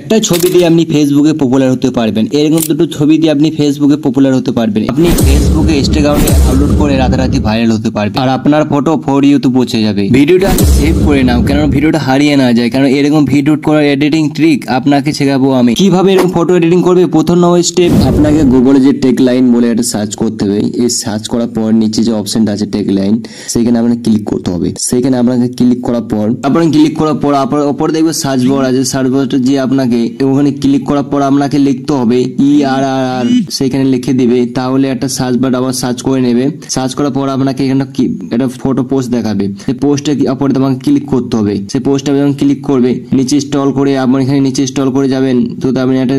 একটা ছবি দিয়ে আপনি ফেসবুকে পপুলার হতে পারবেন। এরকম দুটো ছবি দিয়ে আপনি ফেসবুকে পপুলার হতে পারবেন। আপনি ফেসবুকে ইনস্টাগ্রামে আপলোড করে রাতারাতি ভাইরাল হতে পারবেন আর আপনার ফটো ফর ইউতে পৌঁছে যাবে। ভিডিওটা সেভ করে নাও, কারণ ভিডিওটা হারিয়ে না যায়। কারণ এরকম ভিডিও করার এডিটিং ট্রিক আপনাকে শেখাবো আমি। কিভাবে এরকম ফটো এডিটিং করবে, প্রথম নম্বর স্টেপ, আপনাকে গুগলে যে টেক লাইন বলে একটা সার্চ করতে হবে। এই সার্চ করার পর নিচে যে অপশনটা আছে টেক লাইন, সেখানে আপনাকে ক্লিক করতে হবে। সেখানে আপনাকে ক্লিক করার পর আপনার উপর দেখবে সার্চ বার আছে। সার্চ বারটা যে আপনাকে ওখানে ক্লিক করার পর আপনাকে লিখতে হবে ERR, সেখানে লিখে দিবে। তাহলে একটা সার্চ বার আবার সার্চ করে নেবে। সার্চ করার পর আপনাকে এখানে একটা ফটো পোস্ট দেখাবে। সেই পোস্টে পরে তোমাকে ক্লিক করতে হবে। সেই পোস্টে যখন ক্লিক করবে, নিচে স্ক্রল করে আপনার এখানে নিচে স্ক্রল করে যাবেন, তো আপনি একটা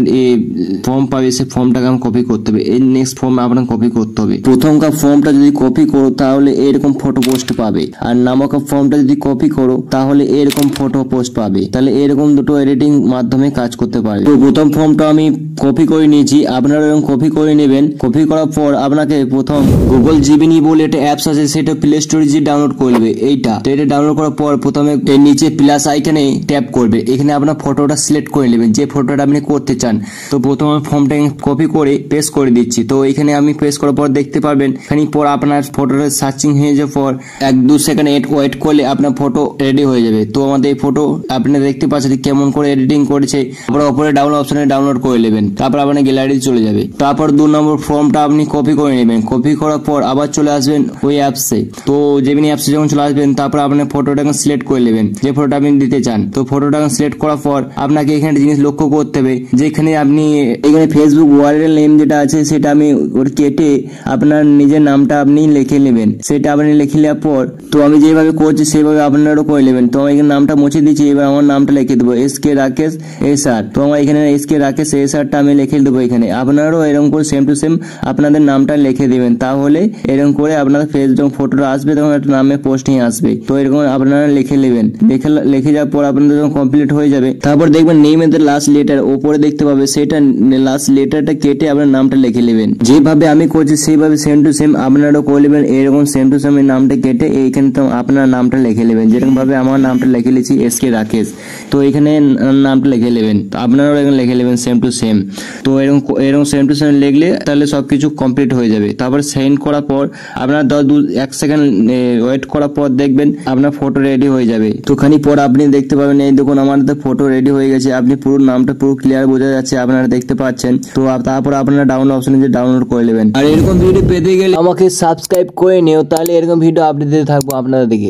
ফর্ম পাবে। সেই ফর্মটাকে কপি করতে হবে। এই নেক্সট ফর্ম আপনাকে কপি করতে হবে। প্রথমকার ফর্মটা যদি কপি করো তাহলে এরকম ফটো পোস্ট পাবে, আর নামকা ফর্মটা যদি কপি করো তাহলে এরকম ফটো পোস্ট পাবে। তাহলে এরকম দুটো এডিটিং মাধ্যমে কাজ করতে পারে। তো প্রথম ফর্মটা আমি কপি করে নিয়েছি, আপনারা এরকম কপি করে নেবেন। কপি করার পর আপনাকে প্রথম গুগল জিমিনি বলে একটা অ্যাপস আছে, সেটা প্লে স্টোরে যে ডাউনলোড করবে। এটা ডাউনলোড করার পর প্রথমে এর নিচে প্লাস আইকনে ট্যাপ করবে। এখানে আপনার ফটোটা সিলেক্ট করে নেবেন, যে ফটোটা আপনি করতে চান। তো প্রথমে ফর্মটা কপি করে পেস্ট করে দিচ্ছি। তো এখানে আমি পেস্ট করার পর দেখতে পারবেন খানিক পর আপনার ফটোটা সার্চিং হয়ে যাওয়ার পর 1-2 সেকেন্ড ওয়েট করলে আপনার ফটো রেডি হয়ে যাবে। তো আমাদের এই ফটো আপনি দেখতে পাচ্ছেন কেমন করে এডিটিং করেছে। তারপর উপরে ডাউনলোড অপশনে ডাউনলোড করে নেবেন। তারপর আপনার গ্যালারিতে চলে যাবে। তারপর 2 নম্বর ফর্মটা আপনি কপি করে নেবেন। কপি করার পর আবার চলে আসবেন ওই অ্যাপসে। তো জেমিনি অ্যাপসে যখন চলে আসবেন, তারপর আপনার ফটোটাকে সিলেক্ট করে নেবেন, যে ফটোটা আপনি দিতে চান। তো ফটোটাকে সিলেক্ট করার পর আপনাকে এখানে জিনিস লক্ষ্য করতে হবে, যেখানে আপনি এখানে ফেসবুক ওয়ার্ল্ড নেম যেটা আছে সেটা আমি ওর কেটে আপনার নিজের নামটা আপনি লিখে নেবেন। সেটা আপনি লিখে নেওয়ার পর, তো আমি যেভাবে করছি সেভাবে আপনারাও করে নেবেন। তো আমি এখানে নামটা মুছে দিচ্ছি। এবার আমার নামটা লিখে দেবো SK রাকেশ SR। তো আমার এখানে SK রাকেশ SRটা আমি লিখে দেবো এখানে। আপনারাও এরকম করে সেম টু সেম আপনাদের নামটা লিখে দিবেন। তাহলে এরকম করে আপনাদের ফেস যখন ফটোটা আসবে তখন একটা নামে পোস্টিং আসবে। তো এরকম আপনারা লিখে নেবেন। লিখে যাওয়ার পর আপনাদের যখন কমপ্লিট হয়ে যাবে, তারপর দেখবেন নেমের লাস্ট লেটার ওপরে দেখতে পাবে, সেটা লাস্ট লেটারটা কেটে আপনার নামটা লিখে নেবেন। যেভাবে আমি করছি সেইভাবে সেম টু সেম আপনারাও করে নেবেন। এরকম সেম টু সেম নামটা কেটে এইখানে তো আপনার নামটা লিখে নেবেন। যেরকম ভাবে আমার নামটা লিখে নিয়েছি SK রাকেশ, তো এখানে নামটা লিখে নেবেন। তো আপনারাও এখানে লিখে নেবেন সেম টু সেম। তো এরকম সেম টু সেম লিখলে তাহলে সবকিছু কমপ্লিট হয়ে যাবে। তারপর সেন্ড করার পর আপনার 1 সেকেন্ড ওয়েট করার পর দেখবেন আপনার ফটো রেডি হয়ে যাবে। তো খানিক পর আপনি দেখতে পাবেন, এই দেখুন আমাদের ফটো রেডি হয়ে গেছে। আপনি পুরো নামটা পুরো ক্লিয়ার বোঝা যাচ্ছে, আপনারা দেখতে পাচ্ছেন। তো তারপর আপনারা ডাউনলোড অপশনে যে ডাউনলোড করে নেবেন। আর এরকম ভিডিও পেতে গেলে আমাকে সাবস্ক্রাইব করে নিও, তাহলে এরকম ভিডিও আপডেট দিতে থাকবো আপনাদের দিকে।